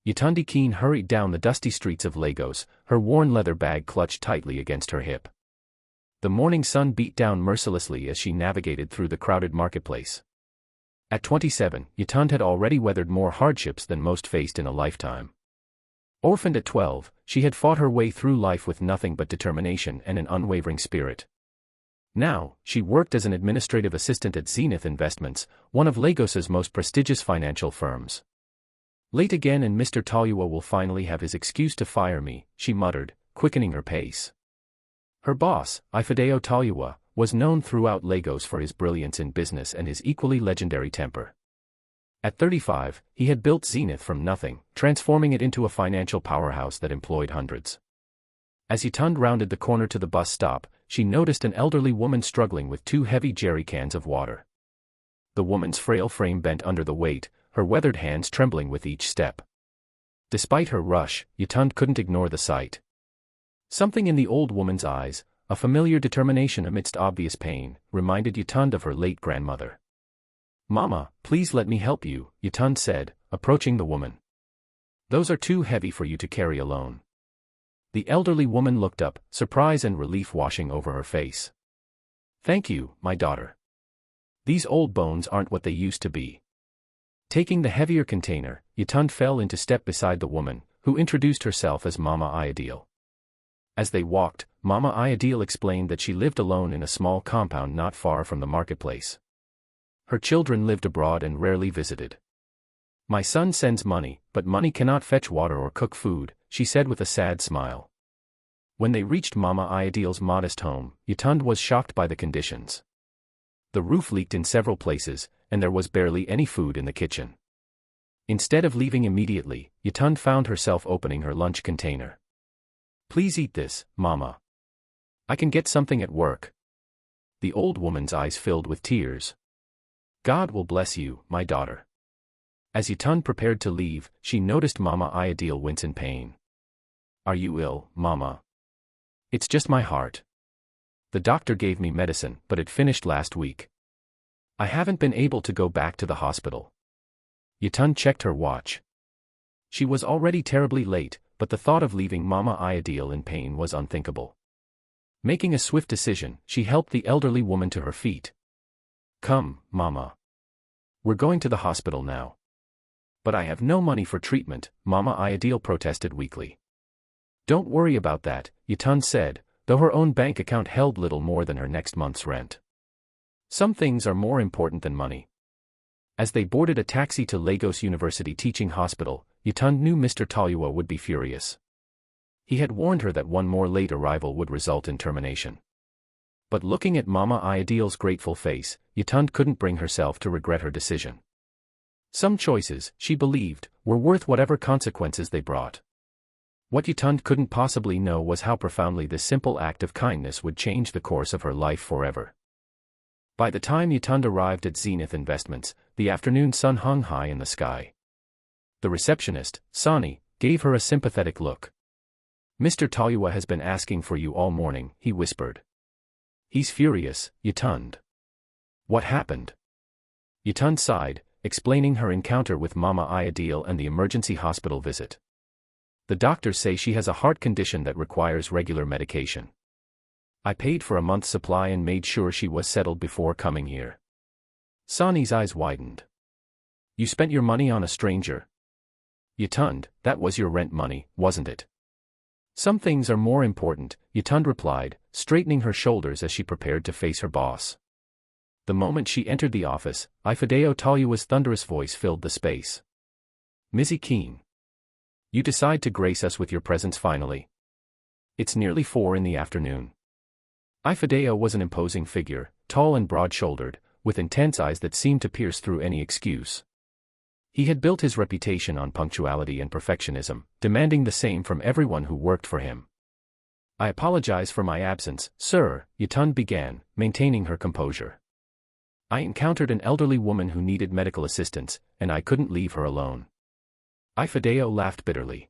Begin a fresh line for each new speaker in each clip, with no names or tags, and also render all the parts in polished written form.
Yetunde Ekene hurried down the dusty streets of Lagos, her worn leather bag clutched tightly against her hip. The morning sun beat down mercilessly as she navigated through the crowded marketplace. At 27, Yetunde had already weathered more hardships than most faced in a lifetime. Orphaned at 12, she had fought her way through life with nothing but determination and an unwavering spirit. Now, she worked as an administrative assistant at Zenith Investments, one of Lagos's most prestigious financial firms. "Late again and Mr. Toluwa will finally have his excuse to fire me," she muttered, quickening her pace. Her boss, Ifedayo Toluwa, was known throughout Lagos for his brilliance in business and his equally legendary temper. At 35, he had built Zenith from nothing, transforming it into a financial powerhouse that employed hundreds. As Yetunde rounded the corner to the bus stop, she noticed an elderly woman struggling with 2 heavy jerry cans of water. The woman's frail frame bent under the weight, her weathered hands trembling with each step. Despite her rush, Yetunde couldn't ignore the sight. Something in the old woman's eyes, a familiar determination amidst obvious pain, reminded Yetunde of her late grandmother. "Mama, please let me help you," Yetunde said, approaching the woman. "Those are too heavy for you to carry alone." The elderly woman looked up, surprise and relief washing over her face. "Thank you, my daughter. These old bones aren't what they used to be." Taking the heavier container, Yetunde fell into step beside the woman, who introduced herself as Mama Ayodele. As they walked, Mama Ayodele explained that she lived alone in a small compound not far from the marketplace. Her children lived abroad and rarely visited. "My son sends money, but money cannot fetch water or cook food," she said with a sad smile. When they reached Mama Ayodele's modest home, Yetunde was shocked by the conditions. The roof leaked in several places, and there was barely any food in the kitchen. Instead of leaving immediately, Yetunde found herself opening her lunch container. "Please eat this, Mama. I can get something at work." The old woman's eyes filled with tears. "God will bless you, my daughter." As Yetunde prepared to leave, she noticed Mama Ayodele wince in pain. "Are you ill, Mama?" "It's just my heart. The doctor gave me medicine, but it finished last week. I haven't been able to go back to the hospital." Yetunde checked her watch. She was already terribly late, but the thought of leaving Mama Ayodele in pain was unthinkable. Making a swift decision, she helped the elderly woman to her feet. "Come, Mama. We're going to the hospital now." "But I have no money for treatment," Mama Ayodele protested weakly. "Don't worry about that," Yetunde said, though her own bank account held little more than her next month's rent. "Some things are more important than money." As they boarded a taxi to Lagos University Teaching Hospital, Yetunde knew Mr. Toluwa would be furious. He had warned her that one more late arrival would result in termination. But looking at Mama Ayodele's grateful face, Yetunde couldn't bring herself to regret her decision. Some choices, she believed, were worth whatever consequences they brought. What Yetunde couldn't possibly know was how profoundly this simple act of kindness would change the course of her life forever. By the time Yetunde arrived at Zenith Investments, the afternoon sun hung high in the sky. The receptionist, Sani, gave her a sympathetic look. "Mr. Toluwa has been asking for you all morning," he whispered. "He's furious, Yetunde." "What happened?" Yetunde sighed, explaining her encounter with Mama Ayodele and the emergency hospital visit. "The doctors say she has a heart condition that requires regular medication. I paid for a month's supply and made sure she was settled before coming here." Sani's eyes widened. "You spent your money on a stranger?" "Yetunde, that was your rent money, wasn't it?" "Some things are more important," Yetunde replied, straightening her shoulders as she prepared to face her boss. The moment she entered the office, Ifedayo Toluwa's thunderous voice filled the space. "Ms. Ekene. You decide to grace us with your presence finally. It's nearly 4 in the afternoon." Ifedayo was an imposing figure, tall and broad-shouldered, with intense eyes that seemed to pierce through any excuse. He had built his reputation on punctuality and perfectionism, demanding the same from everyone who worked for him. "I apologize for my absence, sir," Yetunde began, maintaining her composure. "I encountered an elderly woman who needed medical assistance, and I couldn't leave her alone." Ifedayo laughed bitterly.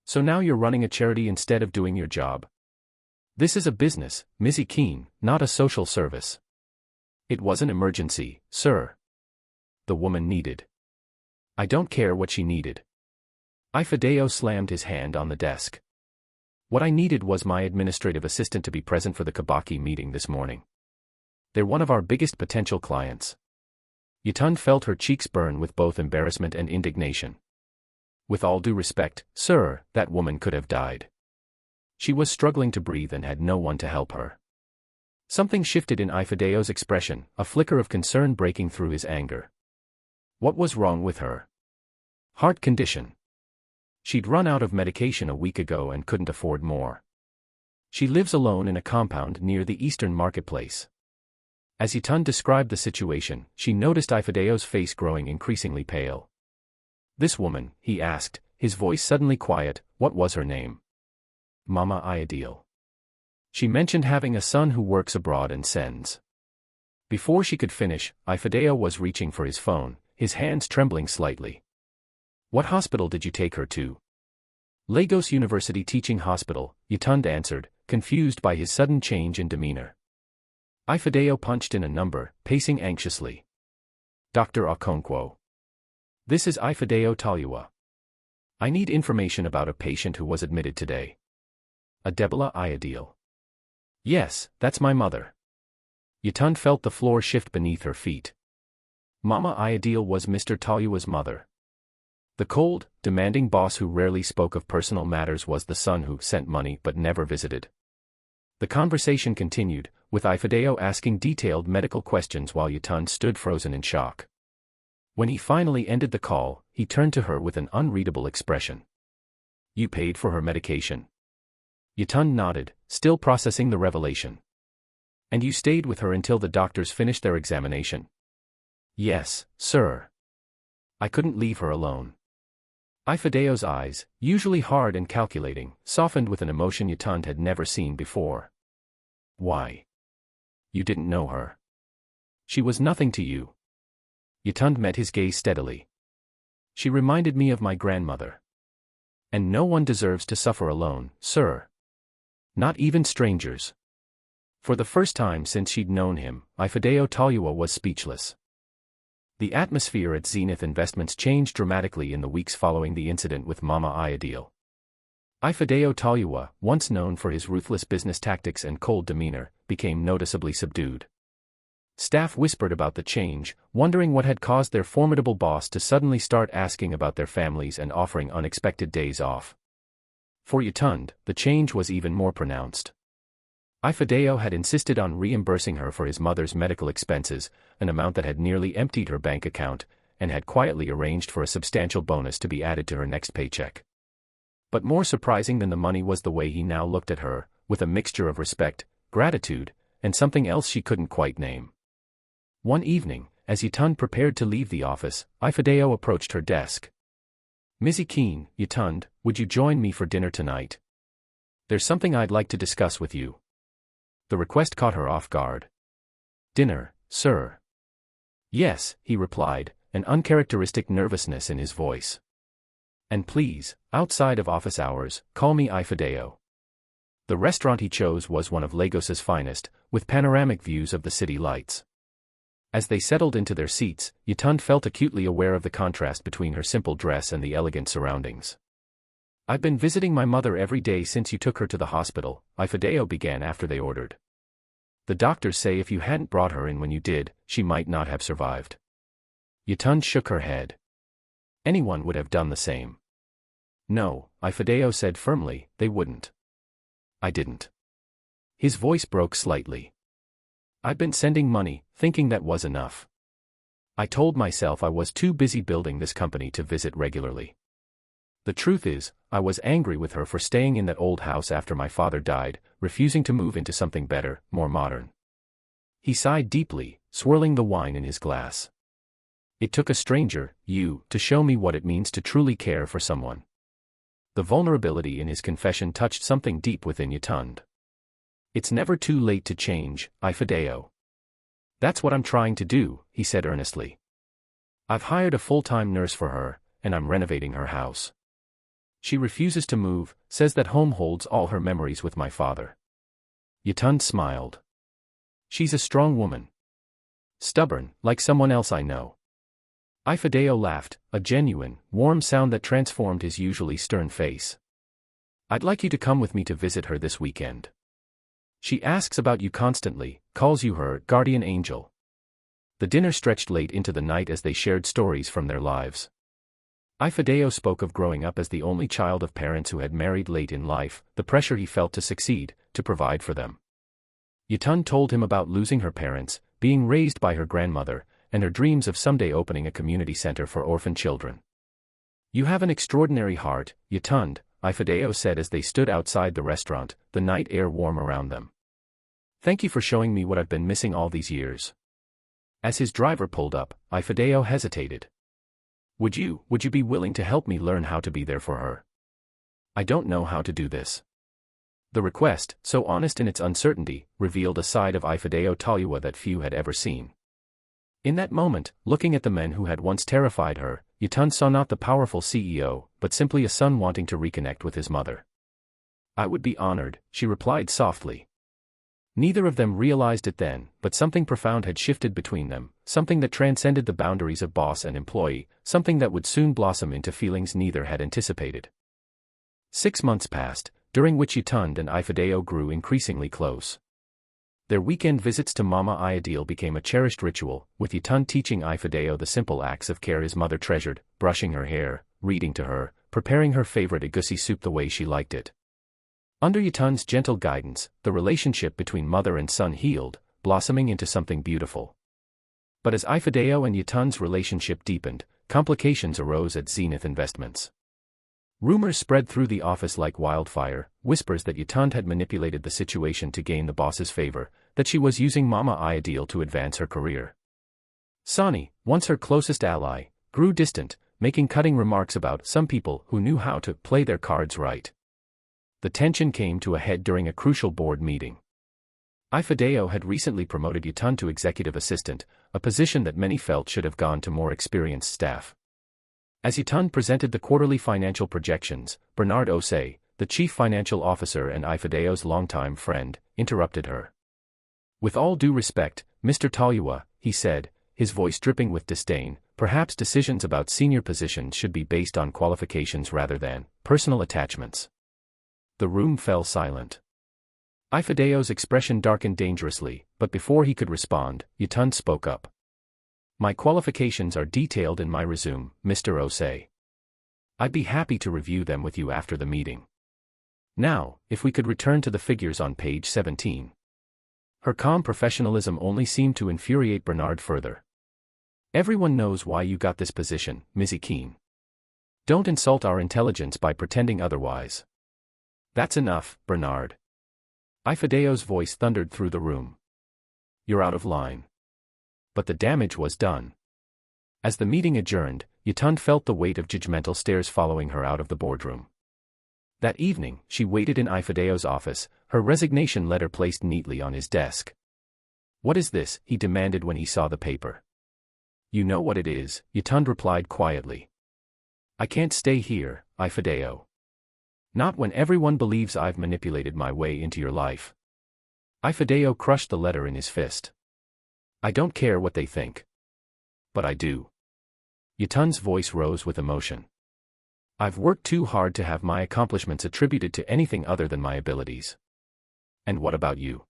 "So now you're running a charity instead of doing your job? This is a business, Ms. Ekene, not a social service." "It was an emergency, sir." The woman needed. "I don't care what she needed. Ifedayo slammed his hand on the desk. What I needed was my administrative assistant to be present for the Kabaki meeting this morning. They're one of our biggest potential clients. Yetunde felt her cheeks burn with both embarrassment and indignation. With all due respect, sir, that woman could have died. She was struggling to breathe and had no one to help her. Something shifted in Ifedayo's expression, a flicker of concern breaking through his anger. What was wrong with her? Heart condition. She'd run out of medication a week ago and couldn't afford more. She lives alone in a compound near the Eastern Marketplace. As Yetunde described the situation, she noticed Ifedayo's face growing increasingly pale. This woman, he asked, his voice suddenly quiet, what was her name? Mama Ayodele. She mentioned having a son who works abroad and sends. Before she could finish, Ifedayo was reaching for his phone, his hands trembling slightly. What hospital did you take her to? Lagos University Teaching Hospital, Yetunde answered, confused by his sudden change in demeanor. Ifedayo punched in a number, pacing anxiously. Dr. Okonkwo. This is Ifedayo Toluwa. I need information about a patient who was admitted today. Mama Ayodele. Yes, that's my mother. Yetunde felt the floor shift beneath her feet. Mama Ayodele was Mr. Toluwa's mother. The cold, demanding boss who rarely spoke of personal matters was the son who sent money but never visited. The conversation continued, with Ifedayo asking detailed medical questions while Yetunde stood frozen in shock. When he finally ended the call, he turned to her with an unreadable expression. You paid for her medication? Yetunde nodded, still processing the revelation. And you stayed with her until the doctors finished their examination? Yes, sir. I couldn't leave her alone. Ifedayo's eyes, usually hard and calculating, softened with an emotion Yetunde had never seen before. Why? You didn't know her. She was nothing to you. Yetunde met his gaze steadily. She reminded me of my grandmother. And no one deserves to suffer alone, sir. Not even strangers. For the first time since she'd known him, Ifedayo Toluwa was speechless. The atmosphere at Zenith Investments changed dramatically in the weeks following the incident with Mama Ayodele. Ifedayo Toluwa, once known for his ruthless business tactics and cold demeanor, became noticeably subdued. Staff whispered about the change, wondering what had caused their formidable boss to suddenly start asking about their families and offering unexpected days off. For Yetunde, the change was even more pronounced. Ifedayo had insisted on reimbursing her for his mother's medical expenses, an amount that had nearly emptied her bank account, and had quietly arranged for a substantial bonus to be added to her next paycheck. But more surprising than the money was the way he now looked at her, with a mixture of respect, gratitude, and something else she couldn't quite name. One evening, as Yetunde prepared to leave the office, Ifedayo approached her desk. Ms. Ekene, Yetunde, would you join me for dinner tonight? There's something I'd like to discuss with you. The request caught her off guard. Dinner, sir? Yes, he replied, an uncharacteristic nervousness in his voice. And please, outside of office hours, call me Ifedayo. The restaurant he chose was one of Lagos's finest, with panoramic views of the city lights. As they settled into their seats, Yetunde felt acutely aware of the contrast between her simple dress and the elegant surroundings. I've been visiting my mother every day since you took her to the hospital, Ifedayo began after they ordered. The doctors say if you hadn't brought her in when you did, she might not have survived. Yetunde shook her head. Anyone would have done the same. No, Ifedayo said firmly, they wouldn't. I didn't. His voice broke slightly. I've been sending money, thinking that was enough. I told myself I was too busy building this company to visit regularly. The truth is, I was angry with her for staying in that old house after my father died, refusing to move into something better, more modern. He sighed deeply, swirling the wine in his glass. It took a stranger, you, to show me what it means to truly care for someone. The vulnerability in his confession touched something deep within Yetunde. It's never too late to change, Ifedayo. That's what I'm trying to do, he said earnestly. I've hired a full-time nurse for her, and I'm renovating her house. She refuses to move, says that home holds all her memories with my father. Yetunde smiled. She's a strong woman. Stubborn, like someone else I know. Ifedayo laughed, a genuine, warm sound that transformed his usually stern face. I'd like you to come with me to visit her this weekend. She asks about you constantly, calls you her guardian angel. The dinner stretched late into the night as they shared stories from their lives. Ifedayo spoke of growing up as the only child of parents who had married late in life, the pressure he felt to succeed, to provide for them. Yetunde told him about losing her parents, being raised by her grandmother, and her dreams of someday opening a community center for orphan children. You have an extraordinary heart, Yetunde, Ifedayo said as they stood outside the restaurant, the night air warm around them. Thank you for showing me what I've been missing all these years. As his driver pulled up, Ifedayo hesitated. Would you be willing to help me learn how to be there for her? I don't know how to do this. The request, so honest in its uncertainty, revealed a side of Ifedayo Toluwa that few had ever seen. In that moment, looking at the men who had once terrified her, Yetunde saw not the powerful CEO, but simply a son wanting to reconnect with his mother. I would be honored, she replied softly. Neither of them realized it then, but something profound had shifted between them, something that transcended the boundaries of boss and employee, something that would soon blossom into feelings neither had anticipated. 6 months passed, during which Yetunde and Ifedayo grew increasingly close. Their weekend visits to Mama Ayodele became a cherished ritual, with Yetunde teaching Ifedayo the simple acts of care his mother treasured, brushing her hair, reading to her, preparing her favorite egusi soup the way she liked it. Under Yetunde's gentle guidance, the relationship between mother and son healed, blossoming into something beautiful. But as Ifedayo and Yetunde's relationship deepened, complications arose at Zenith Investments. Rumors spread through the office like wildfire, whispers that Yetunde had manipulated the situation to gain the boss's favor, that she was using Mama Ayodele to advance her career. Sani, once her closest ally, grew distant, making cutting remarks about some people who knew how to play their cards right. The tension came to a head during a crucial board meeting. Ifedayo had recently promoted Yetunde to executive assistant, a position that many felt should have gone to more experienced staff. As Yetunde presented the quarterly financial projections, Bernard Osei, the chief financial officer and Ifedayo's longtime friend, interrupted her. With all due respect, Mr. Toluwa, he said, his voice dripping with disdain, perhaps decisions about senior positions should be based on qualifications rather than personal attachments. The room fell silent. Ifedayo's expression darkened dangerously, but before he could respond, Yetunde spoke up. My qualifications are detailed in my resume, Mr. Osei. I'd be happy to review them with you after the meeting. Now, if we could return to the figures on page 17. Her calm professionalism only seemed to infuriate Bernard further. Everyone knows why you got this position, Ms. Ekene. Don't insult our intelligence by pretending otherwise. That's enough, Bernard. Ifedayo's voice thundered through the room. You're out of line. But the damage was done. As the meeting adjourned, Yetunde felt the weight of judgmental stares following her out of the boardroom. That evening, she waited in Ifedayo's office, her resignation letter placed neatly on his desk. What is this? He demanded when he saw the paper. You know what it is, Yetunde replied quietly. I can't stay here, Ifedayo. Not when everyone believes I've manipulated my way into your life. Ifedayo crushed the letter in his fist. I don't care what they think. But I do. Yetunde's voice rose with emotion. I've worked too hard to have my accomplishments attributed to anything other than my abilities. And what about you?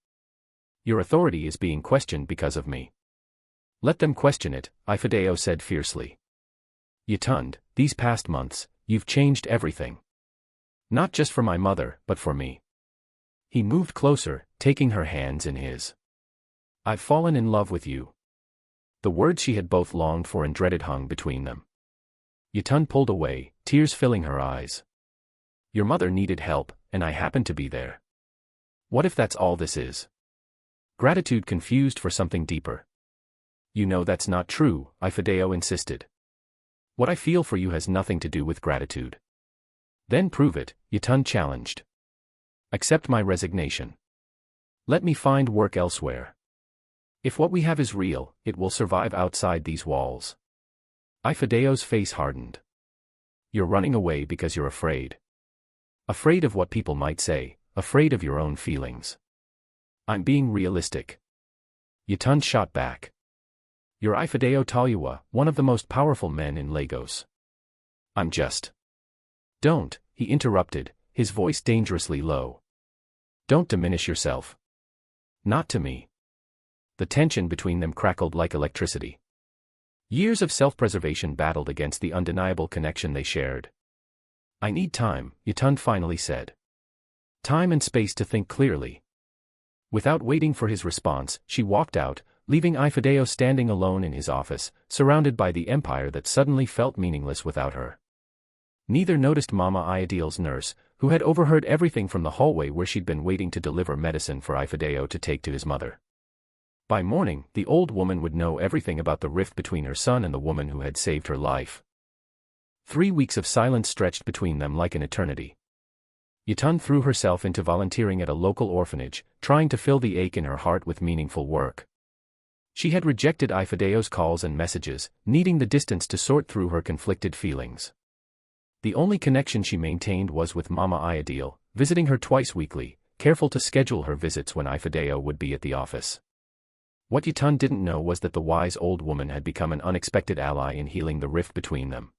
Your authority is being questioned because of me. Let them question it, Ifedayo said fiercely. Yetunde, these past months, you've changed everything. Not just for my mother, but for me. He moved closer, taking her hands in his. I've fallen in love with you. The words she had both longed for and dreaded hung between them. Yetunde pulled away, tears filling her eyes. Your mother needed help, and I happened to be there. What if that's all this is? Gratitude confused for something deeper. You know that's not true, Ifedayo insisted. What I feel for you has nothing to do with gratitude. Then prove it, Yetunde challenged. Accept my resignation. Let me find work elsewhere. If what we have is real, it will survive outside these walls. Ifedayo's face hardened. You're running away because you're afraid. Afraid of what people might say, afraid of your own feelings. I'm being realistic. Yetunde shot back. You're Ifedayo Toluwa, one of the most powerful men in Lagos. I'm just. Don't, he interrupted, his voice dangerously low. Don't diminish yourself. Not to me. The tension between them crackled like electricity. Years of self-preservation battled against the undeniable connection they shared. I need time, Yetunde finally said. Time and space to think clearly. Without waiting for his response, she walked out, leaving Ifedayo standing alone in his office, surrounded by the empire that suddenly felt meaningless without her. Neither noticed Mama Ayodele's nurse, who had overheard everything from the hallway where she'd been waiting to deliver medicine for Ifedayo to take to his mother. By morning, the old woman would know everything about the rift between her son and the woman who had saved her life. 3 weeks of silence stretched between them like an eternity. Yetunde threw herself into volunteering at a local orphanage, trying to fill the ache in her heart with meaningful work. She had rejected Ifedayo's calls and messages, needing the distance to sort through her conflicted feelings. The only connection she maintained was with Mama Ayodele, visiting her twice weekly, careful to schedule her visits when Ifedayo would be at the office. What Yetunde didn't know was that the wise old woman had become an unexpected ally in healing the rift between them.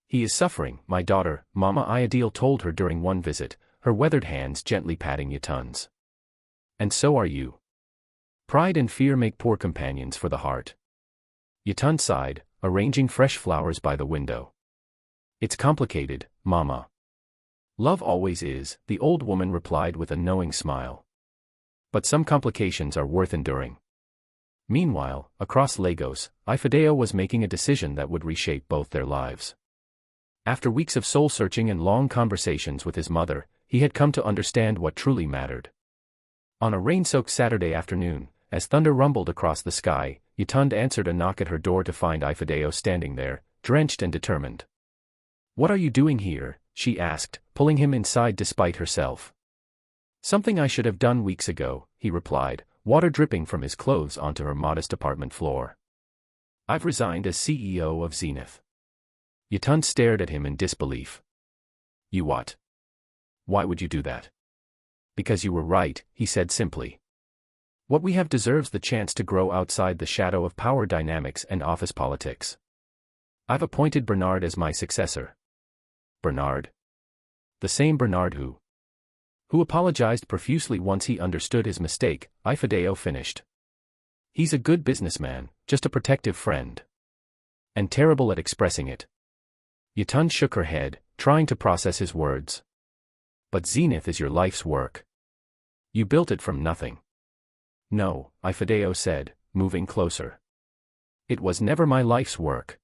He is suffering, my daughter, Mama Ayodele told her during one visit, her weathered hands gently patting Yetunde's. And so are you. Pride and fear make poor companions for the heart. Yetunde sighed, arranging fresh flowers by the window. It's complicated, Mama. Love always is, the old woman replied with a knowing smile. But some complications are worth enduring. Meanwhile, across Lagos, Ifedayo was making a decision that would reshape both their lives. After weeks of soul-searching and long conversations with his mother, he had come to understand what truly mattered. On a rain-soaked Saturday afternoon, as thunder rumbled across the sky, Yetunde answered a knock at her door to find Ifedayo standing there, drenched and determined. "What are you doing here?" she asked, pulling him inside despite herself. "Something I should have done weeks ago," he replied, water dripping from his clothes onto her modest apartment floor. "I've resigned as CEO of Zenith." Yetunde stared at him in disbelief. "You what? Why would you do that?" "Because you were right," he said simply. "What we have deserves the chance to grow outside the shadow of power dynamics and office politics. I've appointed Bernard as my successor." "Bernard? The same Bernard who apologized profusely once he understood his mistake," Ifedayo finished. "He's a good businessman, just a protective friend. And terrible at expressing it." Yetunde shook her head, trying to process his words. "But Zenith is your life's work. You built it from nothing." "No," Ifedayo said, moving closer. "It was never my life's work.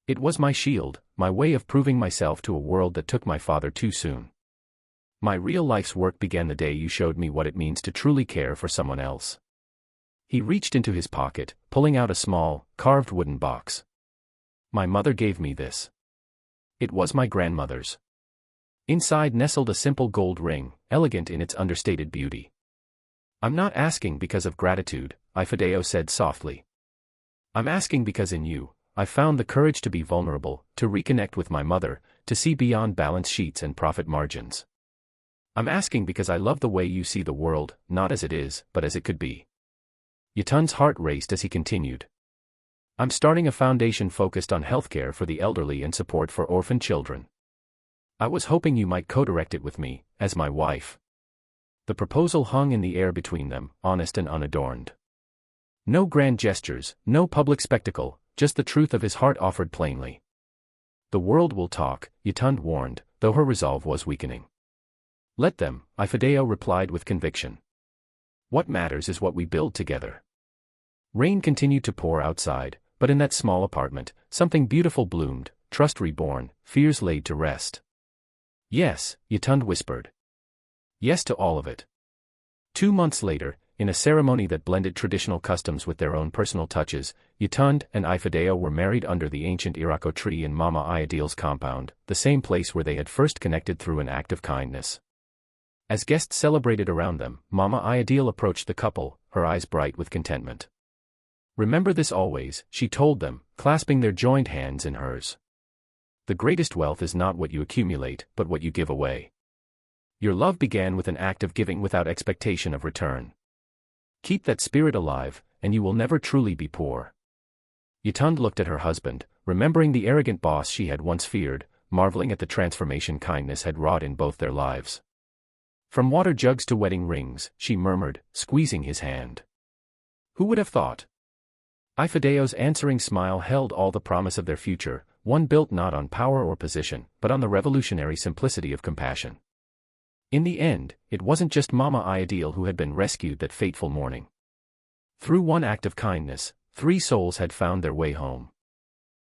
It was my shield, my way of proving myself to a world that took my father too soon. My real life's work began the day you showed me what it means to truly care for someone else." He reached into his pocket, pulling out a small, carved wooden box. "My mother gave me this. It was my grandmother's." Inside nestled a simple gold ring, elegant in its understated beauty. "I'm not asking because of gratitude," Ifedayo said softly. "I'm asking because in you, I found the courage to be vulnerable, to reconnect with my mother, to see beyond balance sheets and profit margins. I'm asking because I love the way you see the world, not as it is, but as it could be." Yetunde's heart raced as he continued. "I'm starting a foundation focused on healthcare for the elderly and support for orphan children. I was hoping you might co-direct it with me, as my wife." The proposal hung in the air between them, honest and unadorned. No grand gestures, no public spectacle, just the truth of his heart offered plainly. "The world will talk," Yetunde warned, though her resolve was weakening. "Let them," Ifedayo replied with conviction. "What matters is what we build together." Rain continued to pour outside, but in that small apartment, something beautiful bloomed, trust reborn, fears laid to rest. "Yes," Yetunde whispered. "Yes to all of it." 2 months later, in a ceremony that blended traditional customs with their own personal touches, Yetunde and Ifedayo were married under the ancient Iroko tree in Mama Ayodele's compound, the same place where they had first connected through an act of kindness. As guests celebrated around them, Mama Ayodele approached the couple, her eyes bright with contentment. "Remember this always," she told them, clasping their joined hands in hers. "The greatest wealth is not what you accumulate, but what you give away. Your love began with an act of giving without expectation of return. Keep that spirit alive, and you will never truly be poor." Yetunde looked at her husband, remembering the arrogant boss she had once feared, marveling at the transformation kindness had wrought in both their lives. From water jugs to wedding rings, she murmured, squeezing his hand. Who would have thought? Ifedayo's answering smile held all the promise of their future, one built not on power or position, but on the revolutionary simplicity of compassion. In the end, it wasn't just Mama Ayodele who had been rescued that fateful morning. Through one act of kindness, 3 souls had found their way home.